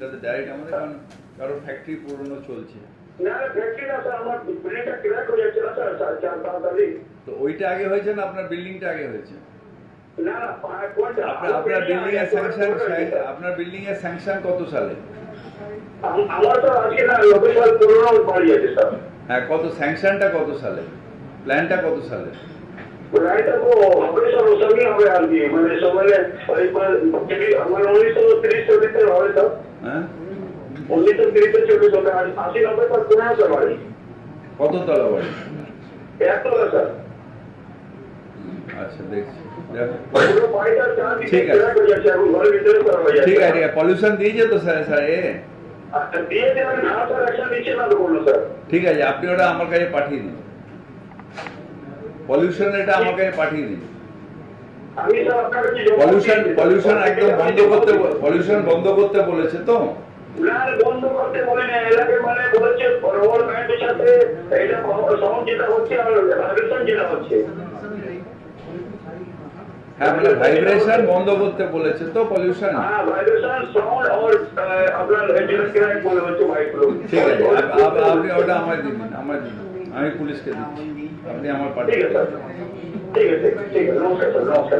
এটাতে ডাইরেক্ট আমাদের, কারণ কারো ফ্যাক্টরি পুরনো চলছে। না ফ্যাক্টরি না স্যার, আমার বিল্ডিংটা ক্র্যাক হয়ে যাচ্ছে না স্যার, 4-5 তারিখ। তো ওইটা আগে হয়েছে না আপনার বিল্ডিংটা আগে হয়েছে? না না কোনটা? আপনার বিল্ডিং এর স্যাংশন, আপনার বিল্ডিং এর স্যাংশন কত সালে? আমার তো আজকে না 90 সাল পুরনো বাড়ি আছে স্যার। হ্যাঁ, কত স্যাংশনটা কত সালে, প্ল্যানটা কত সালে? রাইটটা তো হবে স্যার, ওর সঙ্গে হবে আর কি, মানে সময় ওই আমার 1930-40 হবে স্যার। হ্যাঁ 1930-40 হবে, 80-90 সাল পুরনো স্যার বাড়ি। কত তলা বাড়ি? একতলা স্যার। আচ্ছা দেখছি, দেখো। পুরো বাড়িটা চার দিকে ঠিক আছে। ক্র্যাক হয়ে যাচ্ছে, এখন ঘরের ভিতরে স্যার হয়ে যাচ্ছে। ঠিক আছে, পলিউশন দিয়েছে তো স্যার? স্যার এ আচ্ছা দিয়ে দেবেন না স্যার, অ্যাকশন নিচ্ছে না তো কোনো স্যার। ঠিক আছে, আপনি ওটা আমার কাছে পাঠিয়ে দিন, পলিউশন এটা আমার কাছে পাঠিয়ে দিন। আমি স্যার আপনার কাছে পলিউশন একদম বন্ধ করতে, পলিউশন বন্ধ করতে বলেছে তো? না বন্ধ করতে বলে না, এলাকার মানে বলেছে রোল ব্যান্ডের সাথে এটা সাউন্ড যেটা হচ্ছে আর ভাইব্রেশন যেটা হচ্ছে। হ্যাঁ মানে ভাইব্রেশন বন্ধ করতে বলেছে তো, পলিউশন। হ্যাঁ ভাইব্রেশন সাউন্ড আর আপনার যেটা ক্র্যাক বলে হচ্ছে মাইক্রো। ঠিক আছে, আপনি ওটা আমায় দিন, আমায় দিন, আমি পুলিশকে দিচ্ছি, আপনি আমার ঠিক পাঠিয়ে আছে দিন। স্যার, ঠিক আছে ঠিক আছে, নমস্কার স্যার, নমস্কার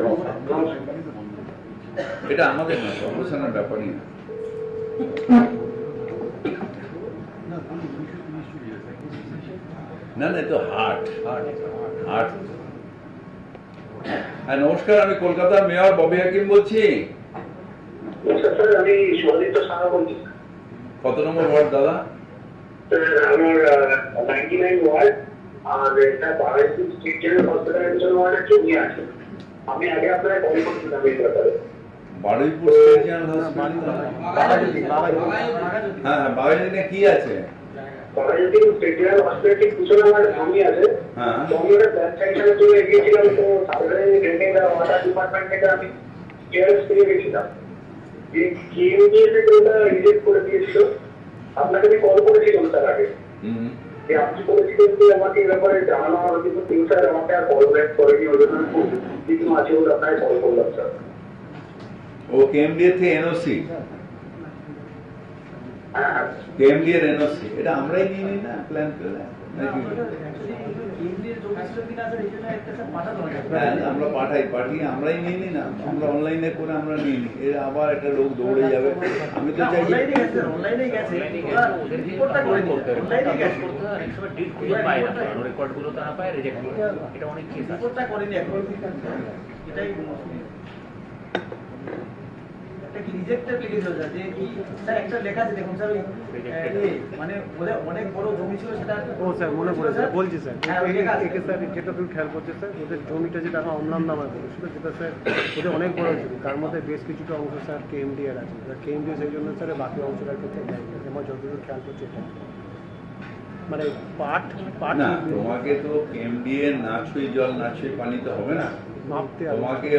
নমস্কার। এটা আমাদের না, কর্পোরেশনের ব্যাপারই না। না না, তো হার্ট হার্ট। হ্যাঁ নমস্কার, আমি কলকাতার মেয়র ববি হাকিম বলছি। নমস্কার স্যার, আমি সুদীপ্ত সাহা বলছি। কত নম্বর ওয়ার্ড দাদা? আমার 99 ওয়ার্ড, আর এটা বারাইপুর স্ট্রিট জেনারেল হসপিটালের জন্য ওয়ার্ডের জমি আছে। আমি আগে আপনাকে কল করছিলাম এই ব্যাপারে। Baruipur state general hospital. হ্যাঁ হ্যাঁ, বারুইপুরে কি আছে? বারাইপুর স্টেট জেনারেল হসপিটাল ঠিক পিছনে আমার জমি আছে। হ্যাঁ। তো আমি ওটা প্ল্যান সাইকেলের জন্য এগিয়েছিলাম, তো সাধারণ ড্রেনিং ওয়াটার ডিপার্টমেন্ট থেকে আমি ক্লিয়ারেন্স পেয়ে গেছিলাম। ওটা রিজেক্ট করে দিয়েছিল। আপনাকে আমি কল করেছিলাম স্যার আগে, আপনি বলেছিলেন যে আমাকে এই ব্যাপারে জানানো হবে, কিন্তু তিনি স্যার আমাকে আর কল ব্যাক করেনি, ওই জন্য খুব কিছু আছে বলে আপনাকে কল করলাম স্যার। ও কেএমডিএ থেকে এনওসি, হ্যাঁ কেএমডিএ এর এনওসি, এটা আমরাই নিয়ে নিই না প্ল্যান করে নাকি? হ্যাঁ আমরা পাঠিয়ে আমরাই নিয়ে নিই না, আমরা অনলাইনে করে আমরা নিয়ে নিই, এর আবার একটা লোক দৌড়ে যাবে। আমি তো চাই অনেক বড় জমি ছিল সেটা। ও স্যার মনে পড়েছে, বলছি স্যার একে স্যার যেটা তুমি খেয়াল করছো স্যার, ওদের জমিটা যেটা আমার অমলাম নামায় বলেছিল, যেটা স্যার ওদের অনেক বড় জমি, তার মধ্যে বেশ কিছুটা অংশ স্যার কেএমডি এর আছে, কেএমডি সেই জন্য স্যার বাকি অংশটার ক্ষেত্রে দেয়নি। আমার যতদূর খেয়াল করছে এটা মানে পাট না, তোমাকে তো কেএমডিএ না ছুঁই জল না ছুঁই পানি তো হবে না, মাপতে তোমাকে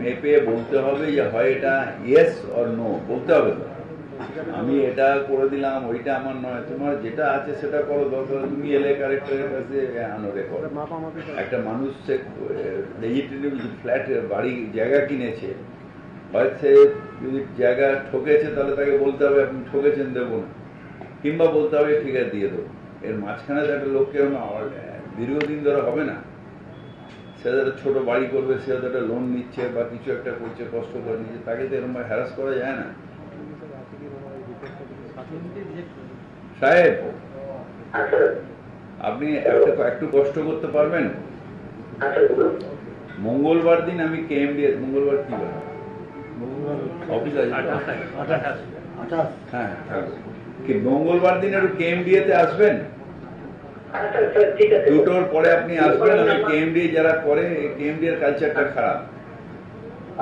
মেপে বলতে হবে যে হয় এটা ইয়েস অর নো বলতে হবে তো। আমি এটা করে দিলাম, ওইটা আমার নয়, তোমার যেটা আছে সেটা করো, দরকার তুমি এলে কারেক্টরের কাছে আনো রেকর্ড। একটা মানুষ সে লেজিটিমেট ফ্ল্যাট বাড়ি জায়গা কিনেছে, হয়তো সে যদি জায়গা ঠকেছে তাহলে তাকে বলতে হবে আপনি ঠকেছেন দেবো না, কিংবা বলতে হবে ঠিক আছে দিয়ে দেবো। এর মাঝখানে তো একটা লোককে দীর্ঘদিন ধরে হবে না, সে একটা ছোট বাড়ি করবে, সে একটা লোন নিচ্ছে বা কিছু একটা করছে, কষ্ট করে নিচ্ছে, তাকে তো এরকম হ্যারাস করা যায় না। সাহেব আপনি একটু কষ্ট করতে পারবেন? মঙ্গলবার দিন আমি কেএমডিএ, মঙ্গলবার কি বার? অফিস আছে? হ্যাঁ কি মঙ্গলবার দিন একটু কেএমডিএ তে আসবেন? দুটোর পরে আপনি আসবেন। আমি কেএমডিএ যারা করে, কেএমডিএ এর কালচারটা খারাপ,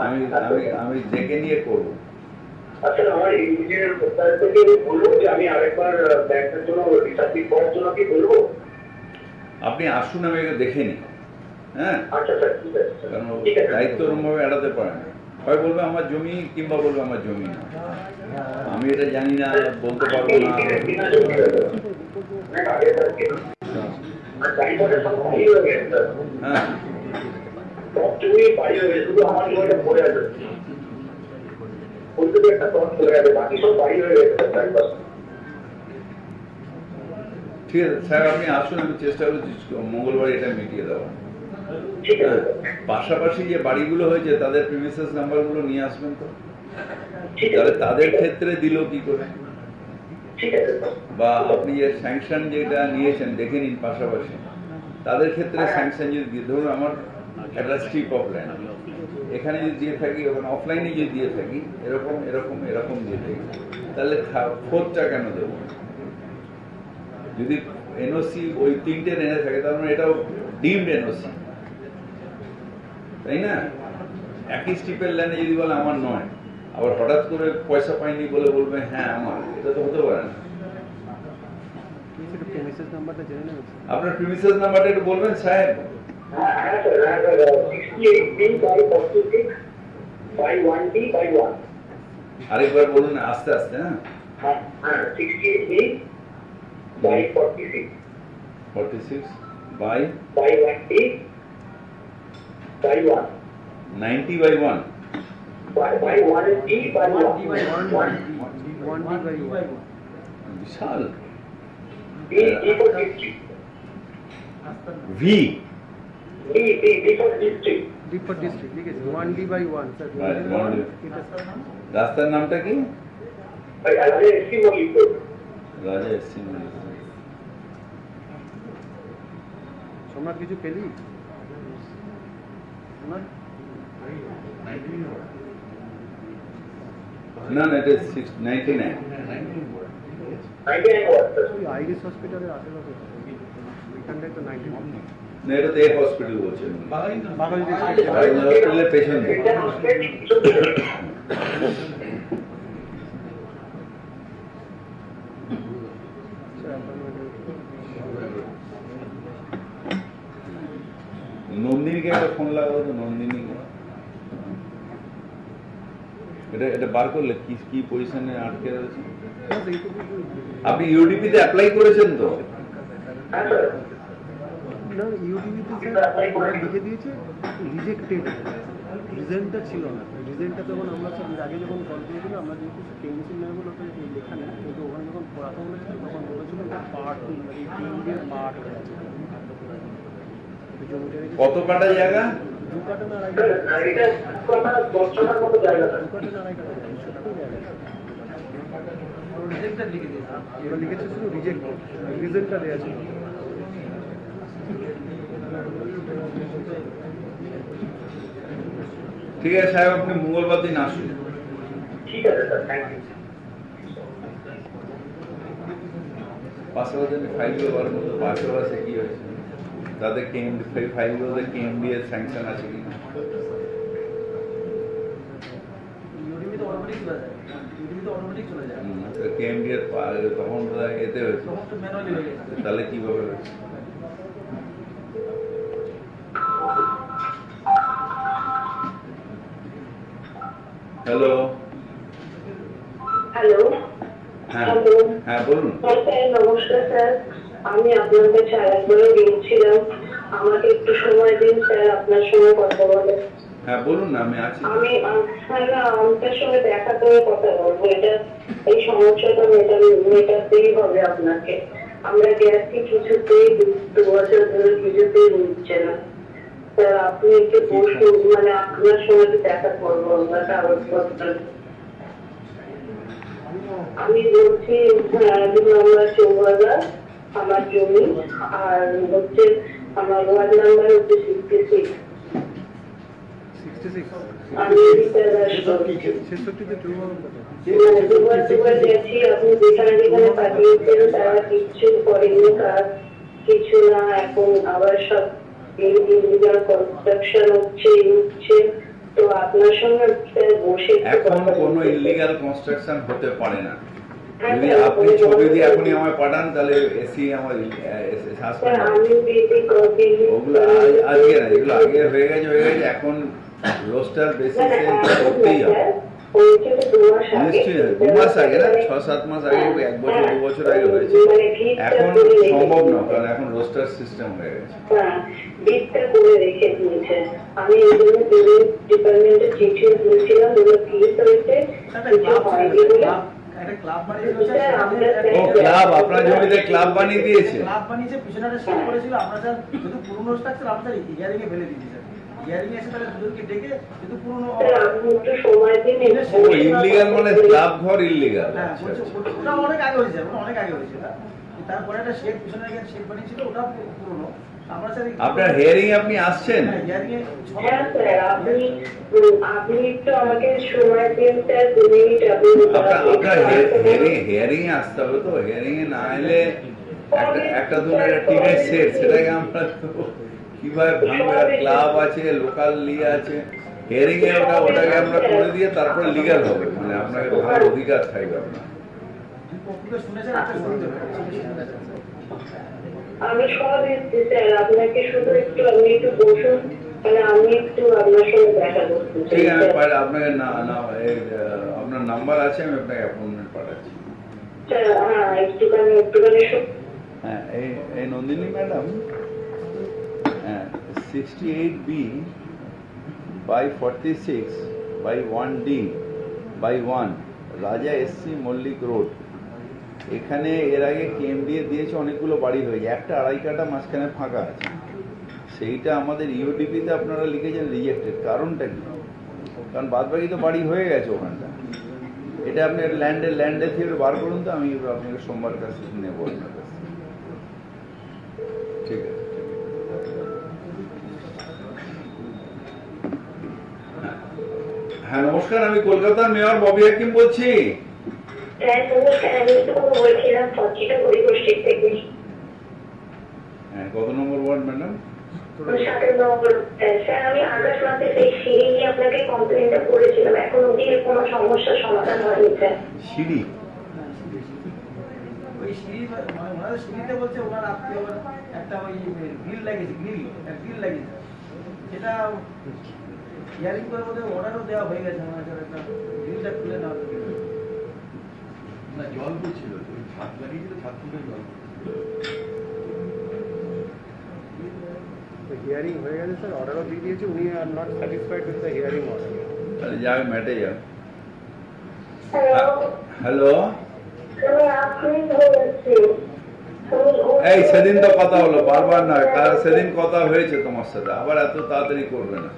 আমি আমি আমি দেখে নিয়ে করবো। আচ্ছা আমার ইঞ্জিনিয়ার থেকে বলবো যে আমি আরেকবার ব্যাংকের জন্য রিসার্চিং করার জন্য কি বলবো? আপনি আসুন, আমি দেখে নিই। হ্যাঁ আচ্ছা স্যার ঠিক আছে, কারণ দায়িত্ব ওরমভাবে এড়াতে পারে না, হয় বলবে আমার জমি কিংবা বলবে আমার জমি না, আমি এটা জানি না বলতে পারবো না। হ্যাঁ তুমি পাই শুধু আমার জমিটা পড়ে আছে, ওই যদি একটা প্লট চলে গেছে, বাকি সব বাড়ি হয়ে গেছে স্যার চারপাশ। ঠিক আছে স্যার, আপনি আসুন, আমি চেষ্টা করছি মঙ্গলবার এটা মিটিয়ে দেওয়া। ঠিক আছে স্যার। পাশাপাশি যে বাড়িগুলো হয়েছে তাদের প্রিমিসেস নাম্বারগুলো নিয়ে আসবেন তো, ঠিক আছে তাহলে তাদের ক্ষেত্রে দিল কি করে, ঠিক আছে স্যার। বা আপনি যে স্যাংশন যেটা নিয়েছেন দেখে নিন পাশাপাশি তাদের ক্ষেত্রে স্যাংশন যদি দিয়ে, ধরুন আমার একটা স্ট্রিপ অফ ল্যান্ড এখানে যদি দিয়ে থাকি, ওখানে অফলাইনে যদি দিয়ে থাকি, এরকম এরকম এরকম দিয়ে থাকি, তাহলে ফোর্থটা কেন দেবো? যদি এনওসি ওই তিনটে এনে থাকে তার মানে এটাও ডিমড এনওসি, তাই না? একই স্ট্রিপের ল্যান্ডে যদি বলে আমার নয়, আবার হঠাৎ করে পয়সা পাইনি বলে বলবে হ্যাঁ আমার, এটা তো হতে পারে না। প্রেমিসেস নাম্বারটা জেনে নেবেন স্যার। আপনার প্রিমিসেস নাম্বারটা একটু বলবেন সাহেব। হ্যাঁ হ্যাঁ স্যার, হ্যাঁ স্যার, 68B/46/1D/1। আরেকবার বলুন আস্তে আস্তে। হ্যাঁ, হ্যাঁ 68B/46 46 by by 1D/1 90/1। by 1D/1 1D/1 Bishal D for district, ভি। D for district, D for district লিখেছি 1D/1 স্যার। Right, 1D রাস্তার নামটা কি? আলাদা এসি মলিপুর। রাজা এসসি মন্দির। সোমনাথ কিছু পেলি? সোমনাথ না না, এটা 99। 99 what sir? ওই আইরিস হসপিটালের আশেপাশে এখানটায় তো 99। না, এটা তো এ হসপিটাল বলছেন। বাঘালি হসপিটালের পেছনে। এটা হসপিটাল কিছু দূরে। নন্দিনীকে একটা ফোন লাগাবো তো, নন্দিনীকে। এটা এটা বার করলে কি কি পজিশনে আটকে রয়েছে? আপনি ইউডিপিতে অ্যাপ্লাই করেছেন তো? হ্যাঁ স্যার, না ইউটিউবিতে স্যার লিখে দিয়েছে রিজেক্টেড, রিজেন্টটা ছিল না। রিজেন্টটা যখন আমরা স্যার এর আগে যখন কল করেছিলাম, আমরা যেহেতু কেমিস্ট্রি নেব বলে ওটা লেখা নেই, কিন্তু ওখানে যখন পড়াতে বলেছিল তখন বলেছিল যে পার্ট ইন্ডিয়ার পার্ট হয়ে আছে জমিটারে। কত কাটা জায়গা? 2 কাটা না আড়াই স্যার, কাটা, এটা কথা 10 টাকার মতো জায়গা স্যার। 2 কাটা না আড়াই কাটা জায়গা, ছোট্ট জায়গা। ওরা লিখেছে শুধু রিজেক্টেড, রিজেন্টটা দেওয়া ছিল। ঠিক আছে সাহেব, আপনি মঙ্গলবার দিন আসুন। ঠিক আছে স্যার, থ্যাংক ইউ। পাশাপাশি ফাইলগুলো মতো পাশাপাশি কি হয়েছে, তাদের কেএমডি ফাইলগুলোতে কেএমডি এর স্যাংশন আছে কি না? কেএমডি এর তখন বোধহয় এতে হয়েছে, তাহলে কিভাবে হয়েছে? Hello, hello. হ্যাঁ হ্যালো। হ্যাঁ বলুন। হ্যাঁ স্যার, নমস্কার স্যার। আমি আপনার কাছে আরেকবারও গিয়েছিলাম, আমাকে একটু সময় দিন স্যার, আপনার সঙ্গে কথা বলে। হ্যাঁ বলুন না, আমি আছি। আমি স্যার না, আপনার সঙ্গে দেখা করে কথা বলবো। এই সমস্যাটা মেটাতেই হবে আপনাকে। আমরা গেছি, কিছুতেই 2 বছর ধরে কিছুতেই নিচ্ছে না স্যার। আপনি একটু বসুন, মানে আপনার সঙ্গে একটু দেখা করবো আমরা কাগজপত্র। আমি বলছি 2 নম্বর চৌবাজার আমার জমি, আর হচ্ছে আমার ওয়ার্ড নাম্বার হচ্ছে 66। 66 আমি রিটায়ার করছি। 66তে টু হবে কত? দুবার গেছি, আপনি যেখানে যেখানে পাঠিয়েছেন তারা কিচ্ছু করেনি, কাজ কিছু না। এখন আবার সব ইলিগাল কনস্ট্রাকশন হচ্ছে। তো আপনার সঙ্গে বসে একটু এখন কথা কোনো বলতে চাই। ইলিগাল কনস্ট্রাকশন হতে পারে না। হ্যাঁ যদি স্যার, আপনি ছবি দিয়ে এখনই আমায় পাঠান তাহলে এসি আমার স্যার, সাসপেন্ড হবে। আমি দিদি ওগুলো আজকে না, এগুলো আগে হয়ে গেছে। এখন রোস্টার বেসিসে করতেই হবে। হয়েছে তো 2 মাস আগে। নিশ্চয়ই 2 মাস আগে না, 6-7 মাস আগে, 1 বছর 2 বছর আগে হয়েছে। মানে ভিড়টা এখন করে রেখে সম্ভব না, দিয়েছে। কারণ এখন রোস্টার সিস্টেম হয়ে গেছে। হ্যাঁ, ভিড়টা করে রেখে দিয়েছে। আমি এই জন্য পুলিশ ডিপার্টমেন্টে চিঠি দিয়েছিলাম, ওগুলো ভিড় হয়েছে, কিছু হয়নি বলে। একটা ক্লাব বানিয়েছিল স্যার, আমরা ও ক্লাব, আপনার জমিতে ক্লাব বানিয়ে দিয়েছে। ক্লাব বানিয়েছে, পিছনে একটা শেড করেছিল। আমরা স্যার যেহেতু পুরনো স্ট্রাকচার, আমরা স্যার হিয়ারিং এ ফেলে দিয়েছি স্যার। হিয়ারিং এসে তাহলে দুজনকে ডেকে যেহেতু পুরনো স্যার, আপনি একটু সময় দিন। ও ইল্লিগাল, মানে ক্লাব ঘর ইল্লিগাল। হ্যাঁ বলছে ওটা অনেক আগে হয়েছে, ওটা অনেক আগে হয়েছে ওটা। তারপরে একটা শেড পিছনে শেড বানিয়েছিল, ওটা পুরনো। আমরা স্যার আপনার হিয়ারিং আপনি আসছেন? হ্যাঁ হিয়ারিং এ হ্যাঁ স্যার, আপনি একটু আমাকে সময় দিন স্যার, 2 মিনিট। আপনার হিয়ারিং এ আসতে হবে তো। হিয়ারিং এ না এলে একটা ধরুন একটা টিমের সেট, সেটাকে আমরা তো কিভাবে ভাঙবে? ক্লাব আছে, লোকাল লিয়ে আছে, হিয়ারিং এ ওটাকে আমরা করে দিয়ে তারপরে লিগ্যাল হবে, মানে আপনাকে ভাঙার অধিকার থাকবে আপনার। পক্ষকে শুনেছেন, একটা শুনতে হবে। আমি সব দিচ্ছি স্যার, আপনাকে শুধু একটু আপনি একটু বসুন, মানে আমি একটু আপনার সঙ্গে দেখা করতে চাই। ঠিক আছে, আমি আপনাকে আপনার নাম্বার আছে, আমি আপনাকে অ্যাপয়েন্টমেন্ট পাঠাচ্ছি। স্যার, হ্যাঁ একটুখানি হ্যাঁ, এই নন্দিনী ম্যাডাম, হ্যাঁ 68B/46/1D/1 রাজা এসসি মল্লিক রোড। এখানে এর আগে কেএমডিএ দিয়েছে, অনেকগুলো বাড়ি হয়েছে, একটা 2.5 কাঠা মাঝখানে ফাঁকা আছে। সেইটা আমাদের ইউডিপিতে আপনারা লিখেছেন রিজেক্টেড, কারণটা কি? কারণ বাদবাকি তো বাড়ি হয়ে গেছে ওখানটা। এটা আপনি ল্যান্ডে থেকে বার করুন তো, আমি আপনাকে সোমবার কাছে নেব আপনার কাছে। ঠিক আছে। হ্যাঁ নমস্কার, আমি কলকাতার মেয়র ববি হাকিম বলছি। স্যার, নমস্কার, আমি একটু বলছিলাম 40টা পরিবেষ্টিক থেকে। হ্যাঁ, কত নম্বর ওয়ার্ড ম্যাডাম? 7 নম্বর। স্যার, আমি আগস্ট মাসে সেই সিঁড়ি নিয়ে আপনাকে কমপ্লেনটা করেছিলাম, এখন অব্দি এর কোনো সমস্যার সমাধান হয়নি স্যার। সিঁড়ি? ওই সিঁড়ি মানে ওনারা সিঁড়িতে বলছে ওনার আত্মীয় একটা ওই গ্রিল লাগিয়েছে, গ্রিল লাগিয়েছে, সেটা হিয়ারিং করে বোধহয় অর্ডারও দেওয়া হয়ে গেছে। মনে হয় একটা গ্রিলটা খুলে নেওয়া না, জল পড়ছিল, ছাদ লাগিয়েছিল, ছাদ থেকে জল হিয়ারিং হয়ে গেছে স্যার, অর্ডারও দিয়ে দিয়েছে। উনি are not satisfied with the hearing order. তাহলে যাও, মেটে যাও। হ্যালো, হ্যালো, আমি আপনি বলছি। এই সেদিন তো কথা হলো, বারবার নয়, কারণ সেদিন কথা হয়েছে তোমার সাথে, আবার এত তাড়াতাড়ি করবে না,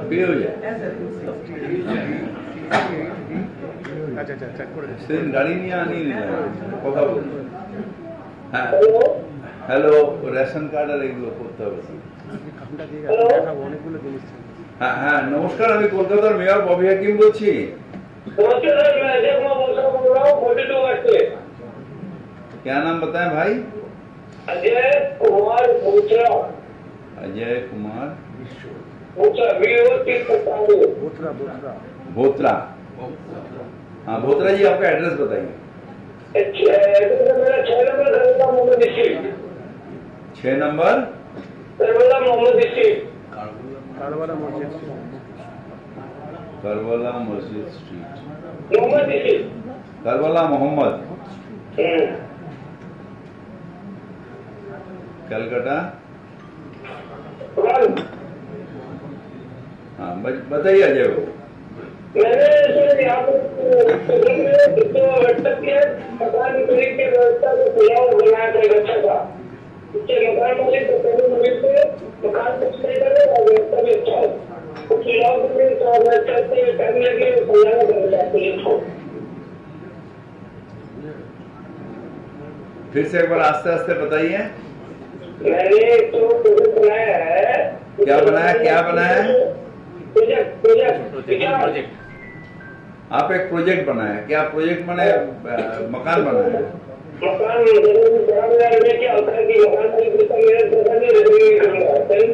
পেয়েও যায়। আচ্ছা চেক করে দিচ্ছি। সেদিন গাড়ি নিয়ে আনিয়ে নিলাম, কথা বলবো। হ্যাঁ হ্যালো, রেশন কার্ড আর এগুলো করতে হবে। কামটা দিয়ে দেখাবো, অনেকগুলো জিনিস ছিল। হ্যাঁ হ্যাঁ নমস্কার, আমি কলকাতার মেয়র ববি হাকিম বলছি। क्या नाम बताएं भाई? अजय कुमार बोचरा। अजय कुमार बोचरा, बोथरा भोत्रा। हाँ भोत्रा जी, आपका एड्रेस बताइए। मेरा 6 नंबर दरवाजा मोहम्मद डिस्ट्रिक्ट। 6 नंबर दरवाजा मोहम्मद डिस्ट्रिक्ट। कालवाला मस्जिद करबला मस्जिद स्ट्रीट, मोहम्मद डिस्ट्रिक्ट। करबला मोहम्मद, कलकत्ता। हाँ बताइए अजय बाबू। मैंने सर यहाँ पर व्हाट्सएप किया, मकान मालिक की व्यवस्था को सुझाव बनाया था एक अच्छा था। इससे मकान मालिक को पहले मिनट से मकान कुछ नहीं करे और व्यवस्था भी अच्छा है। कुछ सुझाव देने और व्हाट्सएप से टाइम लगे सुझाव करना पुलिस को। फिर से एक बार आस्ते आस्ते बताइए। मैंने तो प्रोजेक्ट बनाया है। क्या बनाया? प्रोजेक्ट आप एक प्रोजेक्ट बनाया, क्या प्रोजेक्ट बनाए? मकान बनाया। मकान में क्या होता है कि मकान मालिक जितना मेरे पैसा नहीं रेडी करूंगा, कहीं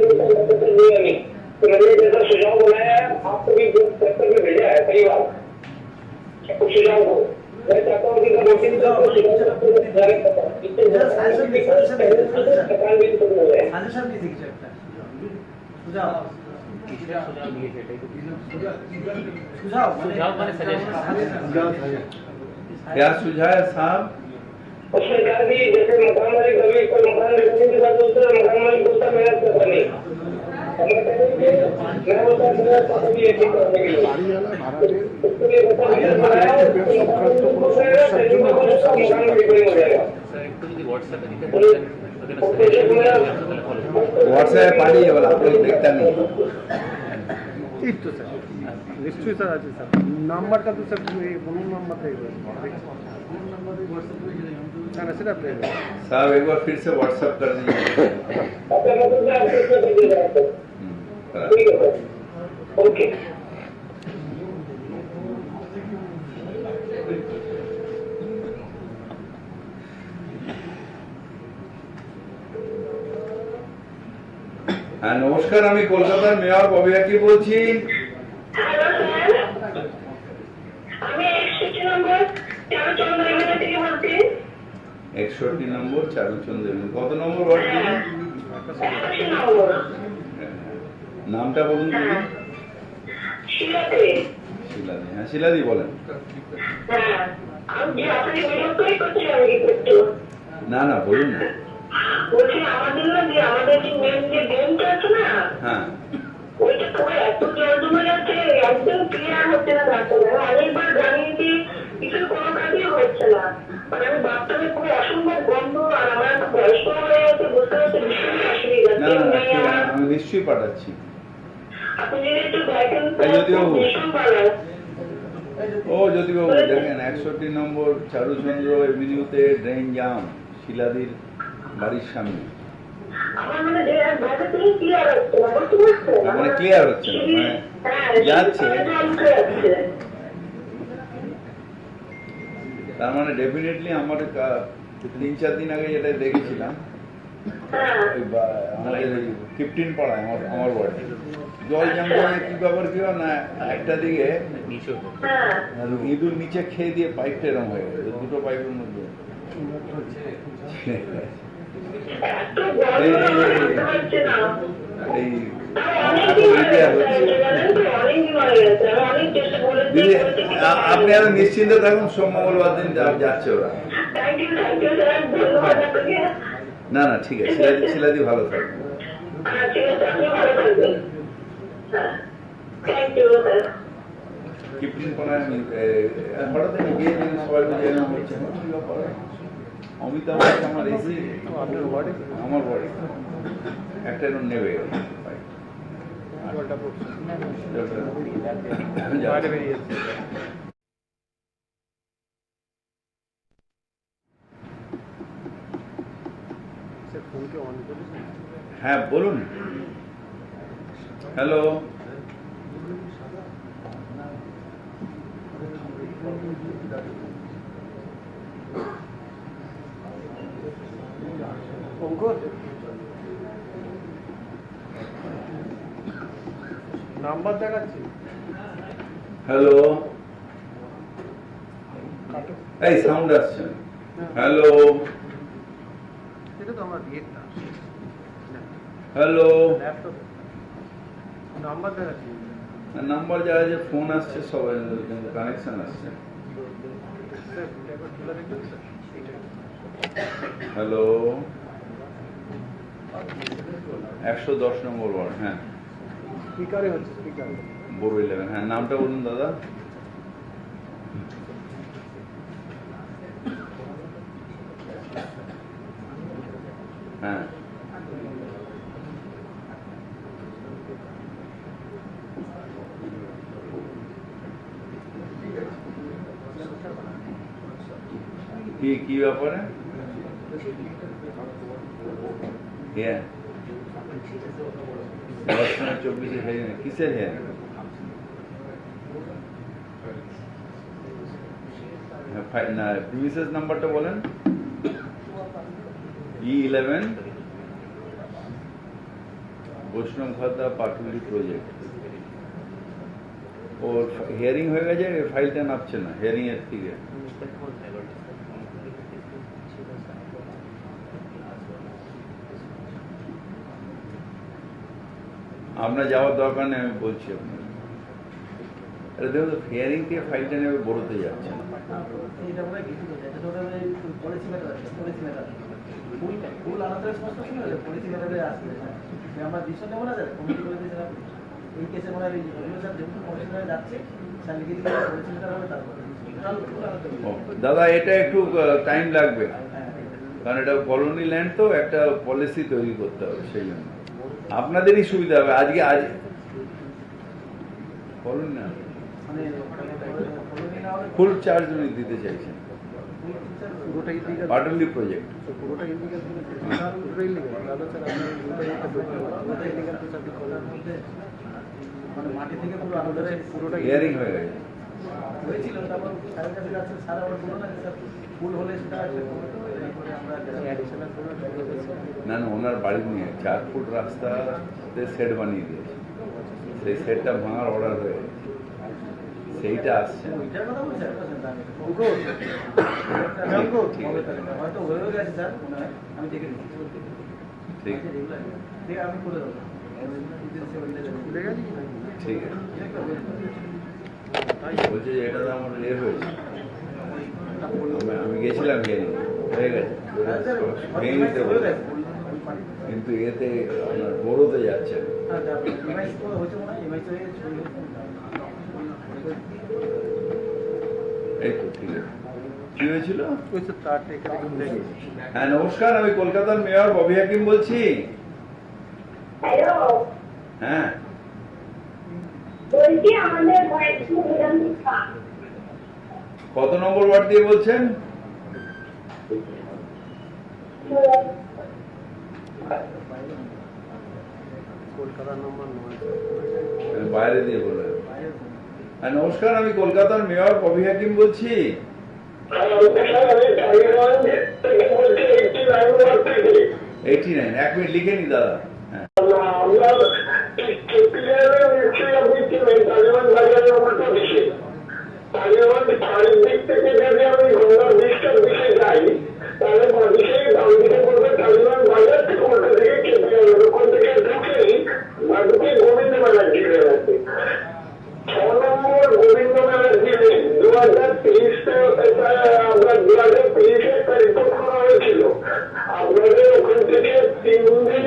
नहीं, तो मैंने जैसा सुझाव बनाया है आपको भी सेक्टर में भेजा है कई बार कुछ सुझाव को। मैं चाहता हूँ कि সাজেশন কি দিচ্ছে একটা সুঝাও সুঝাও মানে क्या सुझाया साहब? उसने कहा कि जैसे मकान मालिक अभी कोई मकान बेचने के बाद बोलता है मकान मालिक बोलता है मेरा पैसा नहीं हमें कहते हैं कि मैं बोलता हूँ मेरा पैसा भी ये ठीक करने के लिए उसके लिए बता दिया बनाया उसको मकान मालिक को बोलेगा सेटिंग में बोलेगा मकान में रिपेयरिंग हो जाएगा व्हाट्सएप पाठिए वाला आप लोग देखता नहीं। এই তো স্যার নিশ্চয়ই স্যার আছে স্যার নাম্বারটা তো স্যার এই ফোন নাম্বারটাই না না সেটা পেয়ে যাবেন। साहब एक बार फिर से व्हाट्सएप कर दीजिए। अपने मतलब से आप उसमें दीजिएगा आपको करा। ठीक है सर ओके হ্যাঁ নমস্কার, আমি কলকাতার মেয়র ববিয়াকি বলছি। হ্যালো স্যার, আমি 61 নম্বর চারুচন্দ্র এলাকা থেকে বলছি। 61 নম্বর চারুচন্দ্র। কত নম্বর ওয়ার্ড দিদি? 81 নম্বর। নামটা বলুন দিদি। শিলাতে। শিলাদি। হ্যাঁ শিলাদি বলেন। হ্যাঁ, আমি যে আপনাকে ভিডিও করে করছিলাম কি করতে। না না বলুন না। বলছি আমাদের না যে আমাদের যে মেন যে গেমটা আছে না, হ্যাঁ ওইটা পুরো এত জল জমে যাচ্ছে, একদম ক্লিয়ার হচ্ছে না রাস্তাটা। অনেকবার জানিয়েছি, কিছু কোনো কাজই হচ্ছে না। মানে আমি বাচ্চাদের খুব অসম্ভব গন্ধ, আর আমার একটা বয়স্ক হয়ে গেছে, বুঝতে পারছি ভীষণ অসুবিধা। না না ঠিক আছে, আমি নিশ্চয়ই পাঠাচ্ছি। আপনি যদি একটু দেখেন এই জ্যোতিবাবু। ভীষণ ভালো। ও জ্যোতিবাবু দেখেন 61 নম্বর চারুচন্দ্র এভিনিউতে ড্রেন জাম শিলাদির বাড়ির সামনে। আমার মানে যে ভাষা থেকে ক্লিয়ার হচ্ছে না, বুঝতে পারছেন? মানে clear হচ্ছে না, মানে হ্যাঁ, যাচ্ছে। জল উঠে যাচ্ছে। তার মানে ডেফিনেটলি আমার 3-4 দিন আগে যেটা দেখেছিলাম হ্যাঁ, ওই আমাদের 15 পাড়ায় আমার বাড়ি জল জমে কি ব্যাপার কি হয় না, একটা দিকে হ্যাঁ। ইঁদুর নিচে খেয়ে দিয়ে পাইপটা এরম হয়ে গেছে, দুটো পাইপের মধ্যে। এত গরম আমার বুঝতে পারছি না। এই অনেক এখন দিন হয়ে রিপেয়ার গেছে, হচ্ছে। জানেন তো, অনেক দিন হয়ে গেছে। আমি অনেক চেষ্টা করেছি, দিদি করেছি, কিন্তু আপনি আর নিশ্চিন্তে থাকুন, সোম মঙ্গলবার দিন যাচ্ছে ওরা। থ্যাংক ইউ স্যার, ধন্যবাদ আপনাকে। না না ঠিক আছে, শিলাদি ভালো থাকবে। হ্যাঁ, ঠিক আছে, আপনি ভালো থাকবেন। হ্যাঁ, থ্যাংক ইউ স্যার। কিপলিং পাড়ায় আমি হঠাৎ আমি গিয়ে দেখি সবাই মিলে এরকম হচ্ছে। কি ব্যাপার? অমিতাভ বচ্চন আমার এসি আপনার ওয়ার্ডে আমার বাড়ি একটা এরকম নেবে ওয়ার্ডটা পড়ছে আমি বাইরে যাচ্ছি। বেরিয়ে যাচ্ছে স্যার ফোনকে অন করে হ্যাঁ বলুন। হ্যালো অঙ্কুর নাম্বার দেখাচ্ছি হ্যালো কাটো এই সাউন্ড আসছে। হ্যালো এটা তো আমার বিয়েরটা হ্যালো ল্যাপটপ নাম্বার দেখাচ্ছি নাম্বার যা আছে ফোন আসছে, সবাই কানেকশন আসছে। স্যার একবার তুলে দেখবেন স্যার এইটা হ্যালো 110 নম্বর ওয়ার্ড। হ্যাঁ স্পিকারে হচ্ছে স্পিকারে বড় 11। হ্যাঁ নামটা বলুন দাদা। হ্যাঁ কি ব্যাপারে? হ্যাঁ 24 হ্যাঁ কিসের হ্যাঁ? না প্রিভিয়াস নাম্বারটা বলেন। E11 বৈষ্ণব খাদ্দা পাটুলি প্রজেক্ট। ওর হিয়ারিং হয়ে গেছে, ফাইলটা নামছে না হিয়ারিং এর থেকে। আপনার যাওয়ার দরকার নেই, আমি বলছি আপনার। আরে দেখুন, হিয়ারিং থেকে ফাইলটা নেবে বড়তে যাচ্ছে না। এইটা মনে হয় কিছু করছে, এটা তো ওটা পলিসি ম্যাটার আছে, পলিসি ম্যাটার। ফুল আলাদা স্পষ্ট ছিল, পলিসি ম্যাটারে আসবে। আমরা ডিসিশন নেবো না স্যার, কমিটি করে দিয়েছিলাম। এই কেসে মনে হয় স্যার যেহেতু কমিশনারে যাচ্ছে, স্যার লিখে দিলে পলিসি ম্যাটার হবে তারপরে। ও, দাদা এটা একটু টাইম লাগবে, কারণ এটা কলোনি ল্যান্ড, তো একটা পলিসি তৈরি করতে হবে, সেই জন্য আপনাদেরই সুবিধা হবে। আজকে কলোনি না, মানে কলোনি না হলে ফুল চার্জ উনি দিতে চাইছেন, পুরোটাই illegal। পাটলি প্রজেক্ট। তো পুরোটা illegal ছিল, পুরোটাই illegal। তাহলে স্যার আপনি পুরোটাই একটা ঢুকতে পারেন। পুরোটা illegal তো স্যার আপনি করার মধ্যে মানে মাটি থেকে পুরো আলাদা পুরোটা হিয়ারিং হয়ে গেছে। হয়েছিল, তারপর স্যারের কাছে যাচ্ছে, স্যার আবার বলো না যে স্যার ফুল হলে সেটা আসলে এরপরে আমরা অ্যাডিশনাল কোনো না না, ওনার বাড়ি নিয়ে 4 ফুট রাস্তাতে সেট বানিয়ে দিয়েছে, সেই সেটটা ভাঙার অর্ডার হয়ে গেছে, সেইটা আসছে না। ওইটার কথা বলছি স্যার, ঠিক আছে, হয়তো হয়েও গেছে স্যার, মনে হয় আমি দেখে নিচ্ছি। ঠিক ঠিক আমি করে দেবো। ভুলে গেছি কি না? ঠিক আছে। বলছে যে এটা তো আমার হয়েছে, আমি গেছিলাম হিয়ারিং, হয়ে গেছে, ভেঙে নিতে বলে, কিন্তু এতে আপনার বড়তে যাচ্ছে না। এমআইসি তো হয়েছে মনে হয়, এমআইসি হয়ে গেছে। এই তো ঠিক আছে। কি হয়েছিল? ওই স্যার তারটা এখানে ভুলে গেছি। হ্যাঁ নমস্কার, আমি কলকাতার মেয়র ববি হাকিম বলছি। হ্যালো, হ্যাঁ, বলছি আমাদের কয়েকটি বিধানসভা কত নম্বর ওয়ার্ড দিয়ে বলছেন? কলকাতার নম্বর 9। আমি বাইরে দিয়ে বললেন। হ্যাঁ নমস্কার, আমি কলকাতার মেয়র ববি হাকিম বলছি। 89, 1 মিনিট লিখে নি দাদা। হ্যাঁ, চারিদিক থেকে যদি আমি গঙ্গার দিকটার দিকে যাই, তাহলে মানুষের ডান দিকে বলবে টালিগঞ্জ বাজার থেকে উল্টো দিকে কেপিআর ওখান থেকে ঢুকেই ঢুকে গোবিন্দ মেলার দিকে যাচ্ছে। 6 নম্বর গোবিন্দ মেলার দিকে 2023 আপনার 2023 একটা রিপোর্ট করা হয়েছিল। আপনাদের ওখান থেকে 3 দিন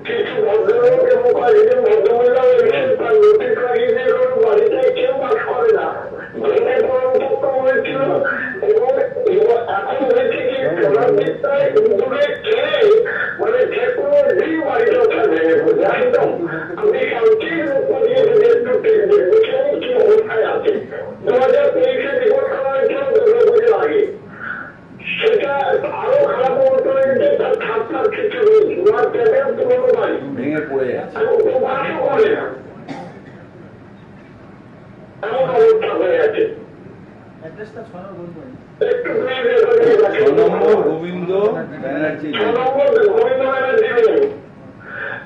কিছু ভদ্রলোক এবং কয়েকজন ভদ্রমহিলা এসে তার নোটিশ লাগিয়ে দিয়ে বাড়িতে কেউ বাস করে না, ভেঙে পরিণত হয়েছিল। এবং এখন হয়েছে কি চলার দিকটায় ইন্দুরে খেয়ে মানে যে কোনো দিন বাড়িতে ওঠা ভেঙে পড়ছে। একদম আমি শান্তির উপর দিয়ে যদি একটু দেখে কি অবস্থায় আছে। 2023 রিপোর্ট করা হয়েছিল দুর্গাপুজোর আগে, সেটা আরো খারাপ অবস্থা হয়েছে। তার ছাত্রার কিছু রয়েছে, ওনার ক্যাবের পুরোনো বাড়ি ভেঙে পড়ে যাচ্ছে। এবং প্রকাশও করে না, এমন অবস্থা হয়ে আছে। অ্যাড্রেসটা 6 নম্বর বলবেন। একটু 6 নম্বর গোবিন্দ ব্যানার্জি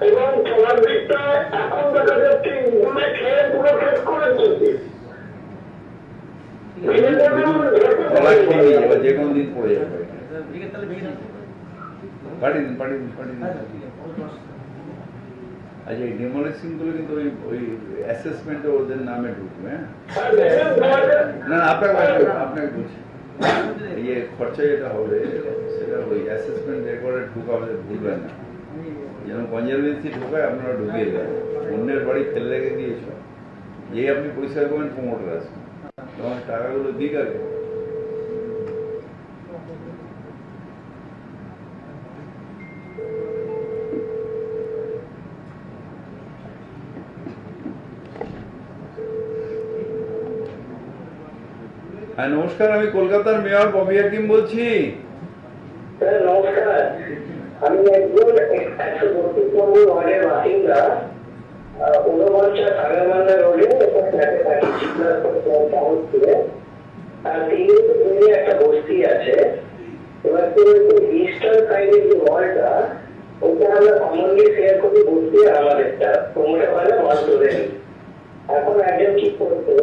এবং চলার দিকটা এখন দেখা যাচ্ছে ইন্দুরে খেয়ে পুরো শেষ করে দিচ্ছে। গলা খেয়ে নিয়ে যাবে, যে কোনো দিন পড়ে যাবে। ঠিক আছে, তাহলে ভেঙে দিচ্ছি। পাঠিয়ে দিন, পাঠিয়ে দিন, পাঠিয়ে দিন। আচ্ছা ঠিক আছে, ও 10 আচ্ছা, এই ডেমোলিশিং গুলো কিন্তু ওই অ্যাসেসমেন্টে ওদের নামে ঢুকবে। হ্যাঁ, না না, আপনাকে বলছি, এই যে খরচা যেটা হবে সেটা ওই অ্যাসেসমেন্ট রেকর্ডে ঢুকাবে, ভুলবেন না। যেন কনজারভেন্সি ঢোকায় আপনারা ঢুকিয়ে দেবেন। অন্যের বাড়ি ফেলে রেখে দিয়েছ, যেই আপনি পরিষ্কার করবেন প্রমোটার আসবেন, তোমার টাকাগুলো দিক আগে। হ্যাঁ নমস্কার, আমি কলকাতার মেয়র ববি হাকিম বলছি। স্যার নমস্কার, আমি একজন 132 নম্বর ওয়ার্ডের বাসিন্দা, 49 সাগামান্না রোডে একটা ফ্ল্যাটে থাকি, হচ্ছে। আর তিনটে একটা বস্তি আছে। এবার ইস্টার্ন সাইডের যে ওয়ালটা, ওটা আমরা কমনলি শেয়ার করি, বস্তি আর আমাদেরটা প্রমোটার মানে ওয়াল ধরে নিই। এখন একজন কি করছে,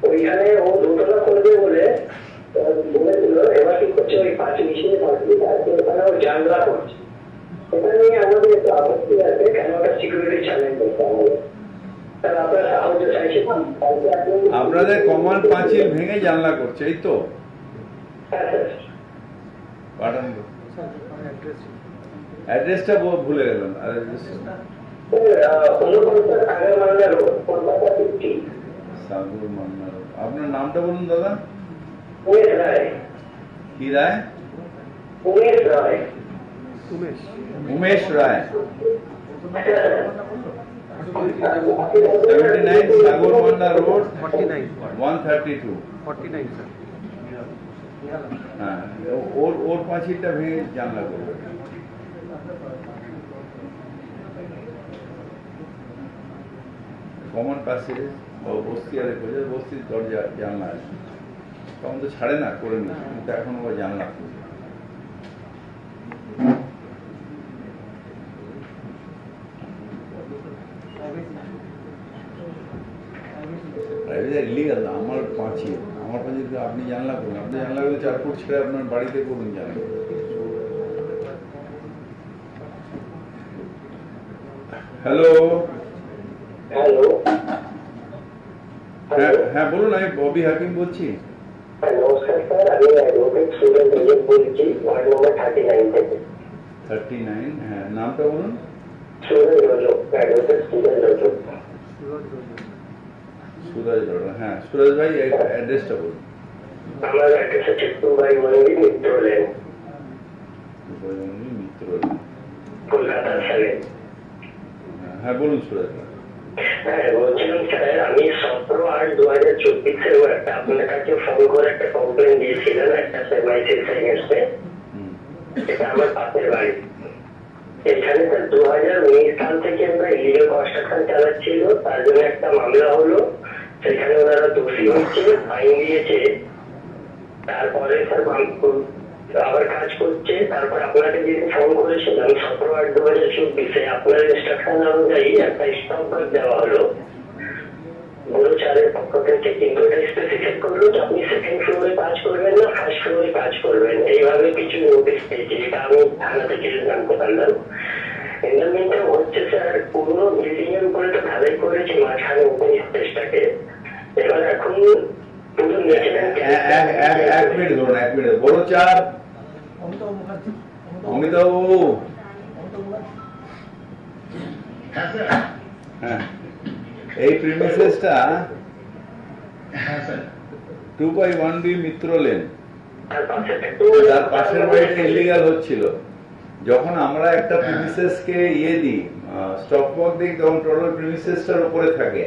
ওইখানে ও দোতলা করবে বলে বলেছিল। এবার কি করছে, ওই 5 মিশিয়ে 5 ওখানে ও জানলা করছে। এটা নিয়ে আমাদের একটু আপত্তি আছে, কেন ওটা সিকিউরিটি চ্যালেঞ্জ করতে হবে। স্যার আপনার সাহায্য চাইছিলাম, কালকে আপনি আপনাদের কমন পাঁচিল ভেঙে জানলা করছে, এই তো? হ্যাঁ স্যার। পাঠান, স্যার অ্যাড্রেস অ্যাড্রেসটা ভুলে গেলাম। অ্যাড্রেস ঊনপঞ্চাশ আগের মালদা রোড, কলকাতা 50। সাগর মান্না রোড। আপনার নামটা বলুন দাদা। উমেশ রায়। কি রায়? উমেশ রায়। উমেশ উমেশ রায়, হ্যাঁ। 79 সাগর মান্না রোড, 49 132। 49 স্যার। হ্যাঁ, ওর পাঁচিলটা ভেঙে জানলা করবে। কমন প্যাসেজ বস্তি আর বস্তির দরজা জানলা আছে, তখন তো ছাড়ে না, করে নি, কিন্তু এখন ও জানলা করবে। ইলিগাল না, আমার পাঁচিল আপনি জানলা করুন, আপনি জানলা করে 4 ফুট ছেড়ে আপনার বাড়িতে করুন জানলা। Hello, hello. হ্যাঁ হ্যাঁ বলুন, আমি ববি হাকিম বলছি। হ্যাঁ নমস্কার স্যার, আমি অ্যাডভোকেট সুরেন রজক বলছি, ওয়ার্ড নম্বর 39 থেকে। 39, হ্যাঁ নামটা বলুন। Suren Rajak, advocate Suren Rajak. Suraj road. Suraj road, হ্যাঁ সুরজ ভাই, অ্যাড্রেসটা বলুন। আমার অ্যাড্রেস হচ্ছে 2/1 মিত্র লেন, মিত্র, কলকাতা 7। হ্যাঁ বলুন সুরজ ভাই। হ্যাঁ বলছিলাম স্যার, আমি 17/8/2024 একটা আপনার কাছে ফোন করে একটা কমপ্লেন দিয়েছিলাম একটা প্রেমাইসিস এগেন্স্টে। এটা আমার পাশের বাড়ি। এখানে স্যার 2019 সাল থেকে আমরা ইলিগাল কনস্ট্রাকশন চালাচ্ছিল, তার জন্য একটা মামলা হলো, সেখানে ওনারা দোষী হচ্ছে, ফাইন দিয়েছে। তারপরে স্যার আবার কাজ করছে। তারপর আপনাকে যেদিন ফোন করেছিলাম 17/8/2024 আপনার ইনস্ট্রাকশন অনুযায়ী একটা স্টপ ওয়ার্ক দেওয়া হলো গোলচারের পক্ষ থেকে, কিন্তু এটা স্পেসিফিক করলো যে আপনি সেকেন্ড ফ্লোরে কাজ করবেন না, ফার্স্ট ফ্লোরে কাজ করবেন, এইভাবে কিছু নোটিশ পেয়েছি। এটা আমি থানা থেকে জানতে পারলাম। এনভায়রনমেন্টটা হচ্ছে স্যার, পুরো বিল্ডিং এর উপরে তো ঢালাই করেছে মাঝখানে ওপেন স্পেসটাকে। এবার এখন পুরো এক মিনিট ধরুন, 1 মিনিট। বড় চার অমিতাভ মুখার্জি। অমিতাভবাবু, অমিতাভ মুখার্জি। হ্যাঁ এই প্রিমিসেসটা 2/1B মিত্র লেন, তার পাশের বাড়িটা ইলিগাল হচ্ছিল। যখন আমরা একটা প্রিমিসেসকে দিই, স্টপ ওয়ার্ক দিই, তখন টোটাল প্রিমিসেসটার উপরে থাকে,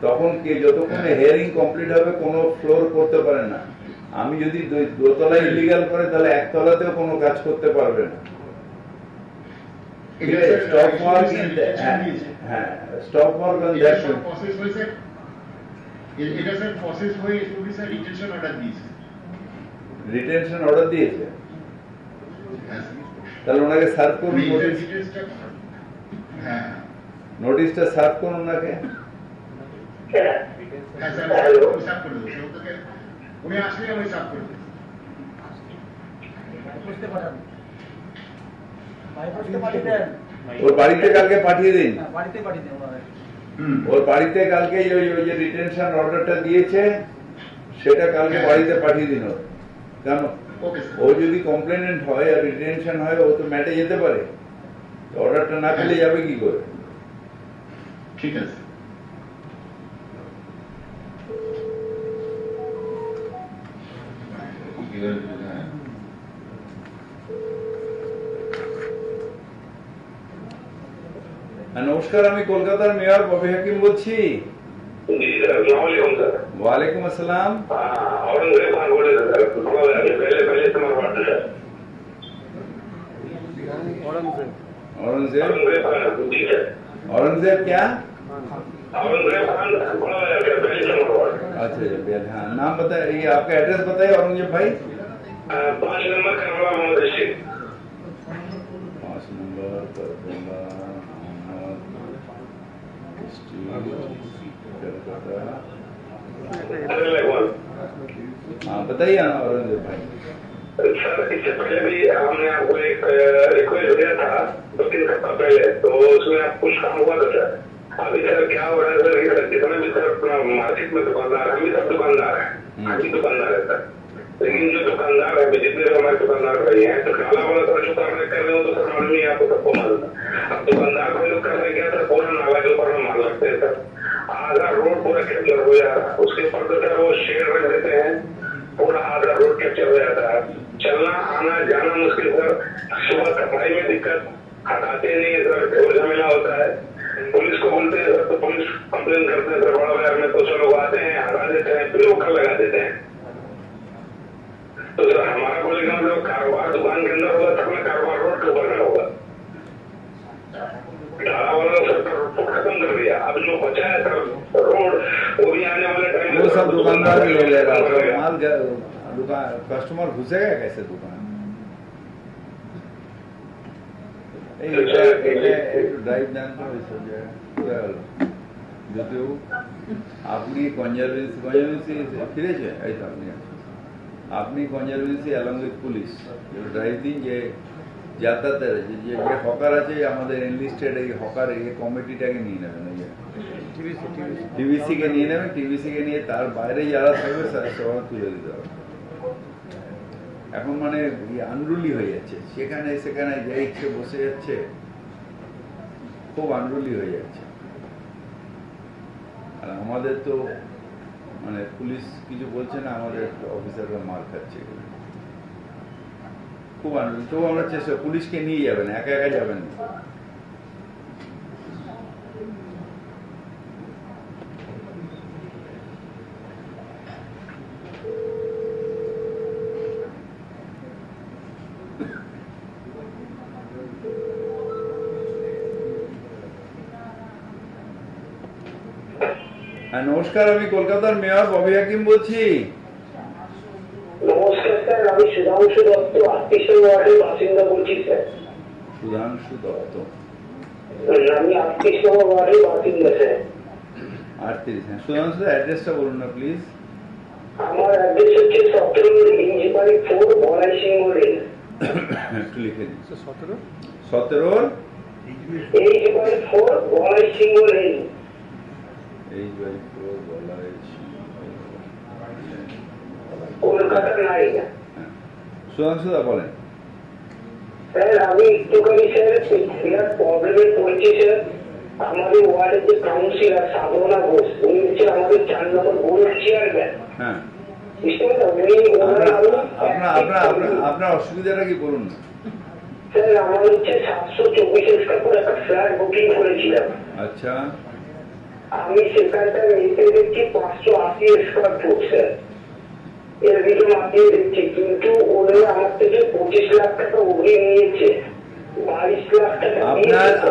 তখন যতক্ষণে হিয়ারিং কমপ্লিট হবে কোনো ফ্লোর করতে পারে না। আমি যদি দোতলায় ইলিগাল করে, তাহলে একতলাতেও কোনো কাজ করতে পারবে না। স্টপ ওয়ার্ক, হ্যাঁ স্টপ ওয়ার্ক অন দ্যাট এটা স্যার প্রসেস হয়ে এসবি স্যার রিটেনশন অর্ডার দিয়েছে। রিটেনশন অর্ডার দিয়েছে, হ্যাঁ তাহলে ওনাকে সার্ভ করুন, নোটিশ, হ্যাঁ নোটিশটা সার্ভ করুন ওনাকে। হ্যাঁ স্যার আমি সাফ করে দেবো, সে ওকে উনি আসলে আমি সাফ করে দেবো। বুঝতে পারেন ভাই, বুঝতে পারিয়ে দেন। ওর বাড়িতে কালকে পাঠিয়ে দিন, হ্যাঁ, বাড়িতে পাঠিয়ে দেন ওনারা। ওর বাড়িতে কালকে ওই যে রিটেনশন অর্ডারটা দিয়েছে সেটা কালকে বাড়িতে পাঠিয়ে দিন ওর। কেন ওকে ও যদি কমপ্লেনেন্ট হয় আর রিটেনশন হয়, ও তো ম্যাটে যেতে পারে, অর্ডারটা না পেলে যাবে কি করে? ঠিক আছে। হ্যাঁ, নমস্কার, আমি কলকাতার মেয়র ববি হাকিম বলছি। জি স্যার, আসসালামু আলাইকুম স্যার। ওয়ালাইকুম আসসালাম। औरंगजेब खान बोल रहे थे सर, पहले पहले तुम्हारा बात है सर। औरंगजेब औरंगजेब, औरंगजेब खान, जी सर। औरंगजेब क्या? औरंगजेब खान बड़ा सर, पहले तुम्हारा बात। अच्छा, हाँ नाम बताए, ये आपका एड्रेस बताइए औरंगजेब भाई। 5 नंबर करवा मोहम्मद स्ट्रीट। 5 नंबर करबला हाँ बताइए ना औरंगजेब भाई। सर इससे पहले भी हमने आपको एक रिक्वेस्ट दिया था 2-3 सप्ताह पहले, दुकानदार भाई लोग कर रहे क्या सर, पूरा नाला के ऊपर में मार लगते हैं सर, आधा रोड पूरा कैप्चर हो जा रहा है। उसके ऊपर तो सर वो शेड रख देते हैं, पूरा आधा रोड कैप्चर हो जाता है। चलना आना जाना मुश्किल सर, सुबह सफाई में दिक्कत, हटाते नहीं है सर, झमेला होता है। पुलिस को बोलते हैं सर तो पुलिस कंप्लेन करते हैं सर, बड़ा बाजार में तो सब लोग आते हैं, हटा देते हैं, फिर वो कर लगा देते हैं। तो सर हमारा बोलेगा मतलब कारोबार दुकान के अंदर होगा तब ना कारोबार रोड के ऊपर में होगा। ढाला वाला सर रोड खत्म कर दिया, अब जो बचा है सर रोड वो भी आने वाले टाइम वो सब दुकानदार ले लेगा, तो माल दुकान कस्टमर घुसेगा कैसे दुकान? একটু ড্রাইভ দেন তো ওইসব জায়গায় যদিও আপনি কনজারভেন্সি ফিরেছে এই তো আপনি conservancy along with police drive দিন যে যাতায়াতের যে হকার আছে আমাদের এনলিস্টেড এই হকার এই কমিটিটাকে নিয়ে নেবেন, ওই টিভিসিকে নিয়ে নেবেন, টিভিসিকে নিয়ে তার বাইরে যারা থাকবে সবাই তুলে দিতে হবে। এখন মানে আনরুলি হয়ে যাচ্ছে, সেখানে সেখানে যে ইচ্ছে বসে যাচ্ছে, খুব আনরুলি হয়ে যাচ্ছে। আর আমাদের তো মানে পুলিশ কিছু বলছে না, আমাদের অফিসাররা মার খাচ্ছে, খুব আনরুলি। তবু আমরা চেষ্টা, পুলিশকে নিয়ে যাবেন, একা একা যাবেন না। হ্যাঁ নমস্কার, আমি কলকাতার মেয়র ববি হাকিম বলছি। নমস্কার স্যার, আমি সুধাংশু দত্ত 38 ওয়ার্ডের বাসিন্দা বলছি স্যার। সুধাংশু দত্ত, আমি 38 ওয়ার্ডের বাসিন্দা স্যার। 38। হ্যাঁ সুধাংশু, অ্যাড্রেসটা বলুন না প্লিজ। আমার অ্যাড্রেস হচ্ছে 17 ইঞ্জিবাড়ি 4 বলাই সিংহ রেল। একটু লিখে দিন। 17 ইঞ্জিবাড়ি 4 বলাই সিংহ রেল। কলকাতা নাই। সুধাংশু দা বলেন। স্যার আমি একটুখানি স্যার প্রবলেমে পড়েছি স্যার। আমাদের ওয়ার্ডের যে কাউন্সিলর সাধনা ঘোষ, উনি হচ্ছে আমাদের 4 নম্বর বোর্ডের চেয়ারম্যান। হ্যাঁ বুঝতে পারছেন? আপনার অসুবিধাটা কি বলুন না। স্যার আমার হচ্ছে 724 স্কয়ার একটা ফ্ল্যাট বুকিং করেছিলাম। আচ্ছা, আমি সেখানটা নিতে দেখছি 580 স্কয়ার ফুট স্যার। এর ভিতরে মাপিয়ে দেখছি, কিন্তু ওরা আমার থেকে 25 লাখ টাকা অগ্রিম নিয়েছে, 22 লাখ টাকা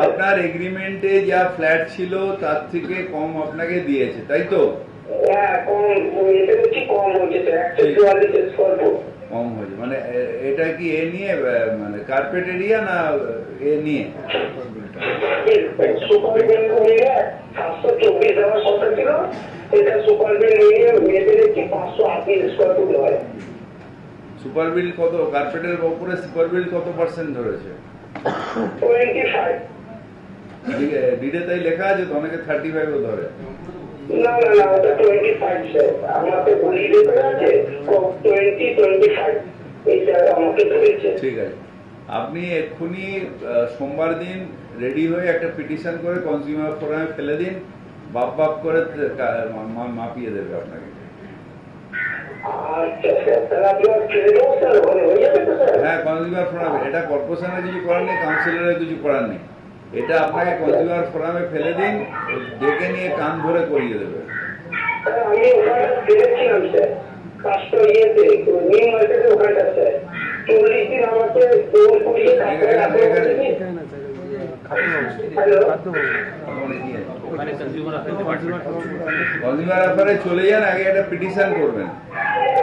আপনার এগ্রিমেন্টে যা ফ্ল্যাট ছিল তার থেকে কম আপনাকে দিয়েছে, তাই তো? হ্যাঁ কম, এটা দেখছি কম হয়েছে স্যার, 144 স্কয়ার ফুট কম হয়েছে। মানে এটা কি এ নিয়ে মানে কার্পেট এরিয়া না এ নিয়ে? সুপার বিল নিয়ে 724 দেওয়ার কথা ছিল, এটা সুপার বিল নিয়ে মেয়েদের দেখছি 580 স্কয়ার ফুট হয়। সুপার বিল কত? কার্পেটের উপরে সুপার বিল কত পার্সেন্ট ধরেছে? 25। ডিডে তাই লেখা আছে তো, অনেকে 35ও ধরে। না না না, ওটা 25 স্যার, আমাকে বলি দিতে আছে 25 এইটা আমাকে ধরেছে। ঠিক আছে, আপনি এক্ষুনি সোমবার দিন রেডি হয়ে একটা পিটিশন করে কনজিউমার ফোরামে ফেলে দিন, বাপ করে মাপিয়ে দেবে আপনাকে। আচ্ছা স্যার, তাহলে আপনার ছেড়ে দেবো স্যার, হয়ে যাবে তো স্যার? হ্যাঁ কনজিউমার ফোরামে, এটা কর্পোরেশনের কিছু করার নেই, কাউন্সিলরের কিছু করার নেই, এটা আপনাকে কনজিউমার ফোরামে ফেলে দিন, ডেকে নিয়ে কান ধরে করিয়ে দেবে। আমি ওখানটা ফেলেছিলাম স্যার, কাজটা ইয়েতে নিউ মার্কেটে ওখানটা স্যার 40 দিন আমাকে ফোন করিয়ে কনজিউমার অ্যাফেয়ারে চলে যান, আগে একটা পিটিশন করবেন,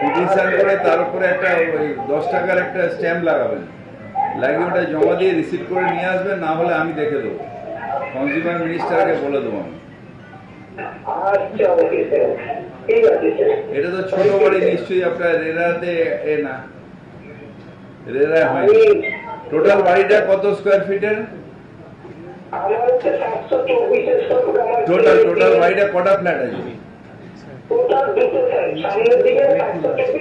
পিটিশন করে তার উপরে একটা ওই 10 টাকার একটা স্ট্যাম্প লাগাবেন, লাগিয়ে ওটা জমা দিয়ে রিসিভ করে নিয়ে আসবেন, না হলে আমি দেখে দেবো, কনজিউমার মিনিস্টারকে বলে দেবো আমি। আচ্ছা ওকে স্যার, ঠিক আছে স্যার। এটা তো ছোট বাড়ি নিশ্চয়ই আপনার রেরাতে এ না, রেরা হয়নি। টোটাল বাড়িটা কত স্কোয়ার ফিটের? আমার হচ্ছে 724 স্কয়ার ফুট। আমার টোটাল বাড়িটা কটা ফ্ল্যাট আছে? টোটাল দুটো স্যার, সামনের দিকে 724।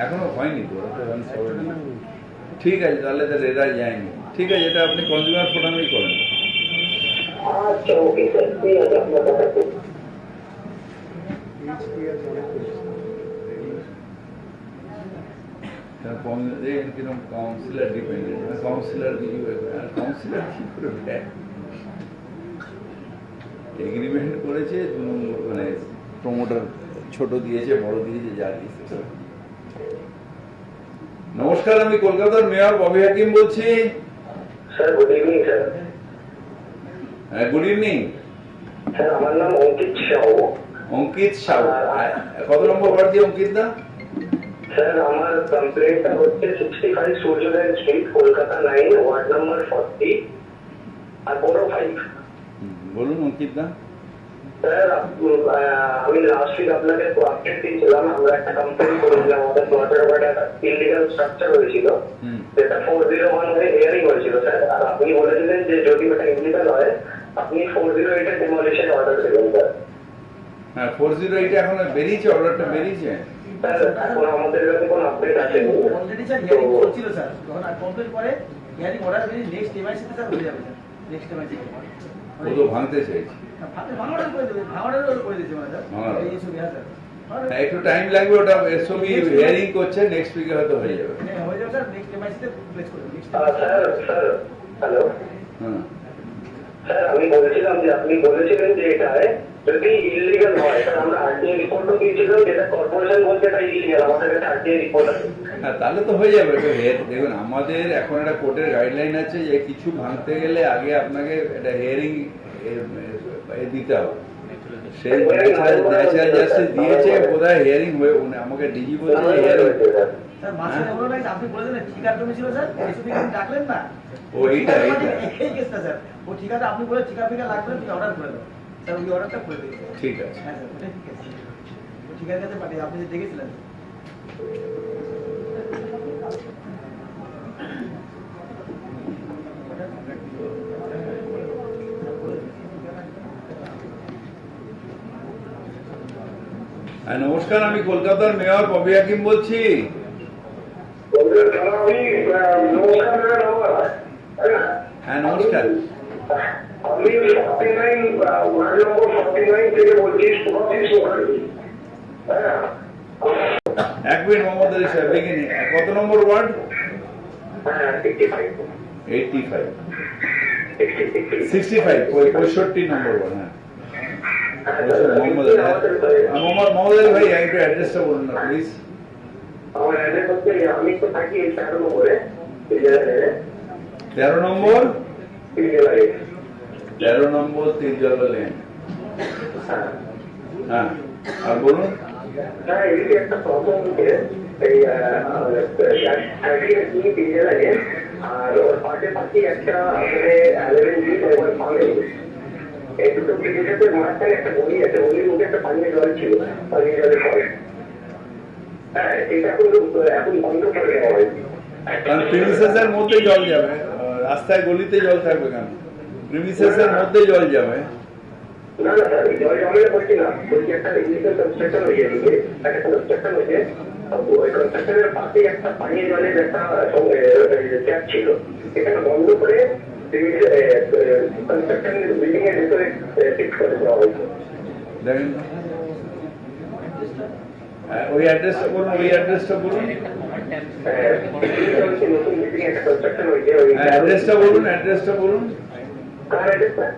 এখনো হয়নি তো, ঠিক আছে, তাহলে তো এরা যায়নি। ঠিক আছে, এটা আপনি কনজিউমার ফোরামেই করেন। আচ্ছা ওকে স্যার, ঠিক আছে, আপনার কথা খুব HPS অনেক করেছে। কিরকম কাউন্সিলর ডিপেন্ডেন্ট, কাউন্সিলর কাউন্সিলর কি করে দেয়? এগ্রিমেন্ট করেছে, মানে প্রমোটার ছোট দিয়েছে, বড় দিয়েছে, যা দিয়েছে। নমস্কার, আমি কলকাতার মেয়র ববি হাকিম বলছি। Sir good evening sir. হ্যাঁ, গুড ইভিনিং। স্যার আমার নাম অঙ্কিত সাউ। অঙ্কিত সাউ, কত নম্বর ওয়ার্ড দিয়ে অঙ্কিত দা? স্যার আমার কমপ্লেনটা হচ্ছে 65 সূর্যোদয় স্ট্রিট, কলকাতা 9, ওয়ার্ড নাম্বার 40 আর 5। বলুন অঙ্কিত দা। স্যার আমি লাস্ট উইক আপনাকে আপডেট দিয়েছিলাম, আমরা একটা কমপ্লেন করেছিলাম, আমাদের প্লটের উপর একটা ইলিগাল স্ট্রাকচার হয়েছিল, যেটা 401 হয়ে হিয়ারিং হয়েছিল স্যার। আর আপনি বলেছিলেন যে যদি ওটা ইলিগাল হয় আপনি 408 এর ডেমোলিশন অর্ডার দেবেন স্যার। হ্যাঁ, 408 এখন বেরিয়েছে, অর্ডারটা বেরিয়েছে। স্যার এখন আমাদের কাছে কোনো আপডেট আসেনি। অলরেডি স্যার হিয়ারিং চলছিল স্যার, যখন কমপ্লেন করে হিয়ারিং অর্ডার বেরিয়ে নেক্সট এমআইসিতে স্যার হয়ে যাবে স্যার, নেক্সট এমআইসি ও তো ভাঙতে চাইছে। ভাঙাড়ের করে দেবে, ভাঙাড়ের করে দিয়েছে মানে স্যার ভাঙাড়। এই ছবি। হ্যাঁ স্যার, হ্যাঁ, একটু টাইম লাগবে, ওটা এসওবি হিয়ারিং করছে, নেক্সট উইকে হয়তো হয়ে যাবে। হ্যাঁ হয়ে যাবে স্যার, নেক্সট এমআইসিতে প্লেস করে দেবে নেক্সট। স্যার স্যার হ্যালো হ্যাঁ, স্যার, আমি বলছিলাম যে আপনি বলেছিলেন যে এটা যদি ইলিগাল হয়, স্যার আমরা আরটিআই রিপোর্টও দিয়েছিলাম, যেটা কর্পোরেশন বলছে এটা ইলিগাল, আমাদের কাছে আরটিআই রিপোর্ট আছে। হ্যাঁ, তাহলে তো হয়ে যাবে। দেখুন, আমাদের এখন একটা কোর্টের গাইডলাইন আছে যে কিছু ভাঙতে গেলে আগে আপনাকে একটা হিয়ারিং দিতে হবে। সেই ন্যাচারাল জাস্টিস দিয়েছে, বোধহয় হিয়ারিং হয়ে, আমাকে ডিজি বলছে হিয়ারিং। স্যার মাঝখানে বলো না, আপনি বলেছেন ঠিকার জমি ছিল স্যার, এসপি কে ডাকলেন না? ও এইটা এই কেসটা স্যার, ও ঠিকাটা আপনি বলে ঠিকা ফিকা লাগবে, তুমি অর্ডার করে দাও স্যার, ওই অর্ডারটা করে দিন। ঠিক আছে। হ্যাঁ স্যার, ওটাই ঠিক আছে, ও ঠিকার কাছে পাঠিয়ে আপনি যে দেখেছিলেন। হ্যাঁ, নমস্কার, আমি কলকাতার মেয়র ববি হাকিম বলছি। হ্যাঁ, নমস্কার। আমি 49 ওয়ার্ড নম্বর 49 থেকে বলছি, শুভজিৎ মুখার্জি। হ্যাঁ, এক মিনিট মোহাম্মদ আলী সাহেব, দেখে নিন কত নম্বর ওয়ার্ড? হ্যাঁ 65 85 65 65 65 নম্বর ওয়ার্ড। হ্যাঁ, মোহাম্মদ আলী। মোহাম্মদ আলী ভাই, একটু অ্যাড্রেসটা বলুন না প্লিজ। আমার অ্যাড্রেস হচ্ছে, আমি তো থাকি 13 নম্বরে, 13 নম্বর তিরজেলায়। 13 নম্বর তিরজলা লেন। হ্যাঁ, আর বলুন। হ্যাঁ, এদিকে একটা প্রবলেম হচ্ছে, এই তিরজেলায়, আর ওর পাশাপাশি একটা 11G এবং ফার্মেসি, এই দুটো ব্রিগেডের মাঝখানে একটা গলি আছে, গলির মধ্যে একটা পানীয় জল ছিল, পানীয় জলের ফল। হ্যাঁ, এটা এখন বন্ধ করে দেওয়া হয়েছে। কারণ প্রিমিসেসের মধ্যে জল যাবে, রাস্তায় গলিতে জল থাকবে কেন? প্রিমিসেসের মধ্যে জল যাবে। না না স্যার, জল জমে বলছি না, বলছি একটা ইলিগাল কনস্ট্রাকশন হয়েছে, একটা কনস্ট্রাকশন হয়েছে, ওই কনস্ট্রাকশনের পাশে একটা পানীয় জলের একটা ট্যাপ ছিল, এটাকে বন্ধ করে কনস্ট্রাকশন বিল্ডিং এর ভিতরে শিফট করে দেওয়া হয়েছে। দেখেন, ওই অ্যাড্রেসটা বলুন, ওই অ্যাড্রেসটা বলুন। নতুন বিল্ডিং একটা কনস্ট্রাকশন হয়েছে, ওই অ্যাড্রেসটা বলুন, অ্যাড্রেসটা বলুন। কার অ্যাড্রেস স্যার?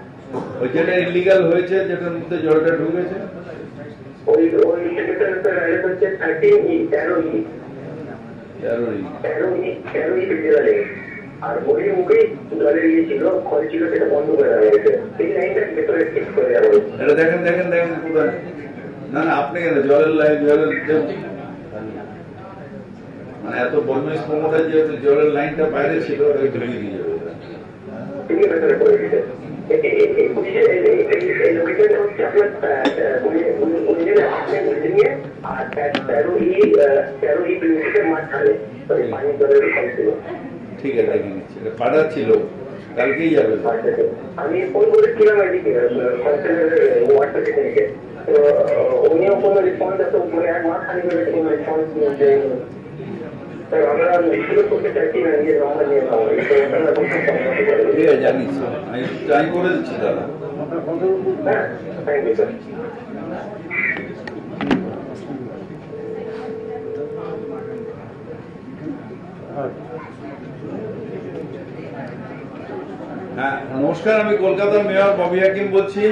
ওই যেটা ইলিগাল হয়েছে, যেটার মধ্যে জলটা ঢুকেছে। ওই সেক্রেটারির অ্যাড্রেস হচ্ছে 13E 13E 13E বিদ্যালয়ে। আর গলির মুখেই জলের ইয়ে ছিল, খল ছিল, সেটা বন্ধ করে দেওয়া হয়েছে, এই লাইনটা ভেতরে ঠিক করে দেওয়া হয়েছে। এটা দেখেন দেখেন দেখেন কোথায়। না না, আপনি কেন জলের লাইন, মানে এত বদমাইশ প্রমোটার, যেহেতু জলের লাইনটা বাইরে ছিল, ওটাকে ঢুকিয়ে দিয়ে যাবে। তিনি ভেতরে করে দিতে এই লোকেশনটা হচ্ছে আপনার বিল্ডিং এ, আর 13E প্রিন্সিপের মাঝখানে পানীয় জলের ফল ছিল। ঠিক আছে, দেখে নিচ্ছি। এটা পাড়া ছিল, কালকেই যাবে। আমি ফোন করেছিলাম এদিকে ওয়ার্ড প্রেসিডেন্টকে, তো উনিও কোনো রেসপন্স, এত মানে 1 মাস খালি করে কোনো রেসপন্স দেয়নি। স্যার আমরা লিখিত করতে চাইছি না নিজের আমরা নিয়ে নেওয়া ঠিক আছে, জানিস আমি করে দিচ্ছি দাদা। হ্যাঁ থ্যাংক ইউ স্যার। হ্যাঁ নমস্কার, আমি কলকাতার মেয়র ববি হাকিম বলছি।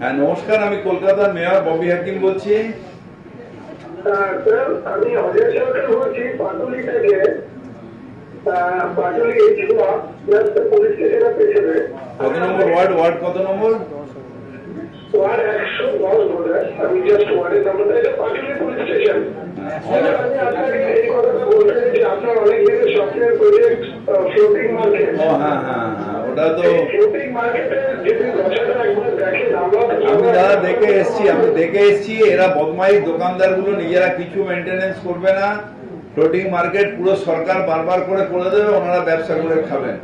হ্যাঁ নমস্কার, আমি কলকাতার মেয়র ববি হাকিম বলছি। স্যার আমি অজয় সরকার বলছি পাটুলি থেকে। পাটুলি পুলিশ স্টেশনের পেছনে কত নম্বর ওয়ার্ড? ওয়ার্ড কত নম্বর? ওয়ার্ড 110 বলে আমি জাস্ট ওয়ার্ডের নাম্বারটা, এটা পাটুলি পুলিশ স্টেশন। আমি আপনাকে এই কথাটা বলতে চাই যে আপনার অনেক দিনের সফটওয়্যার প্রজেক্ট ফ্লোটিং মার্কেট। ও হ্যাঁ হ্যাঁ হ্যাঁ, ওটা তো ফ্লোটিং মার্কেটে যদি দশটা একবার দেখেন আমি দাদা দেখে এসছি। এরা বদমাইশ দোকানদার গুলো নিজেরা কিছু মেনটেনেন্স করবে না। ফ্লোটিং মার্কেট পুরো সরকার বারবার করে দেবে, ওনারা ব্যবসা করে খাবেন।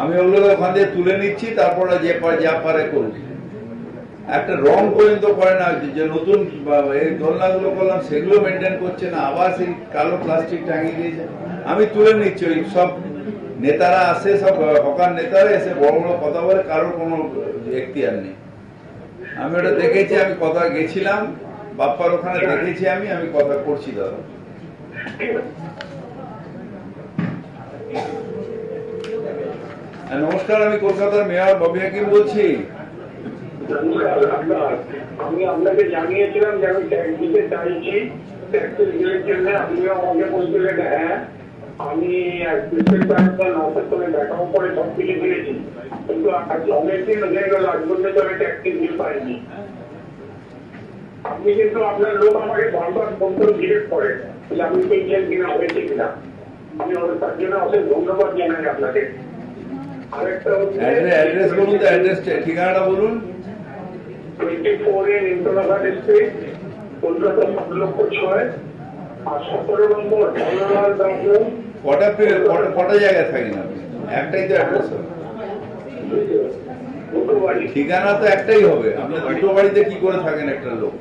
আমি ওগুলো ওখান দিয়ে তুলে নিচ্ছি, তারপরে যা পারে করুন। একটা রং পর্যন্ত করে না, যে নতুন এই দোলনাগুলো করলাম সেগুলো মেনটেন করছে না, আবার সেই কালো প্লাস্টিক টাঙিয়ে দিয়েছে। আমি তুলে নিচ্ছি। ওই সব নেতারা আসে, সব হকার নেতারা এসে বড় বড় কথা বলে, কারোর কোনো এখতিয়ার নেই। আমি ওটা দেখেছি, আমি কথা গেছিলাম বাপ্পার ওখানে, দেখেছি আমি কথা করছি দাদা। নমস্কার, আমি কলকাতার মেয়র ববি হাকিম বলছি। আমি আপনাকে জানিয়েছিলাম যে আমি ট্যাক্স দিতে চাইছি, ট্যাক্সের বিলের জন্য। আপনিও আমাকে বলছিলেন হ্যাঁ আমি স্টেট ব্যাংকের অফিস করে দেখাও করে সবকিছু দিয়েছি, কিন্তু অনেকদিন হয়ে গেল আজ পর্যন্ত আমি ট্যাক্সের বিল পাইনি। আপনি কিন্তু আপনার লোক আমাকে বারবার বলতে জিজ্ঞেস করে যে আমি পেয়েছেন কিনা, হয়েছে কিনা। আমি তার জন্য অনেক ধন্যবাদ জানাই আপনাকে। আরেকটা হচ্ছে অ্যাড্রেস বলুন তো, ঠিকানাটা বলুন। 24 in ইন্দ্রনগর স্ট্রিট, কলকাতা 7,06,000 আর 17 নম্বর ধনলাল দাস। কটা জায়গায় থাকেন আপনি? একটাই তো অ্যাড্রেস হবে, দুটো বাড়ি। ঠিকানা তো একটাই হবে। আপনি দুটো বাড়িতে কি করে থাকেন একটা লোক?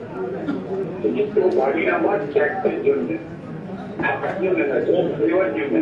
দুটো বাড়ি আমার ট্যাক্সের জন্য, থাকার জন্য না, দেওয়ার জন্য।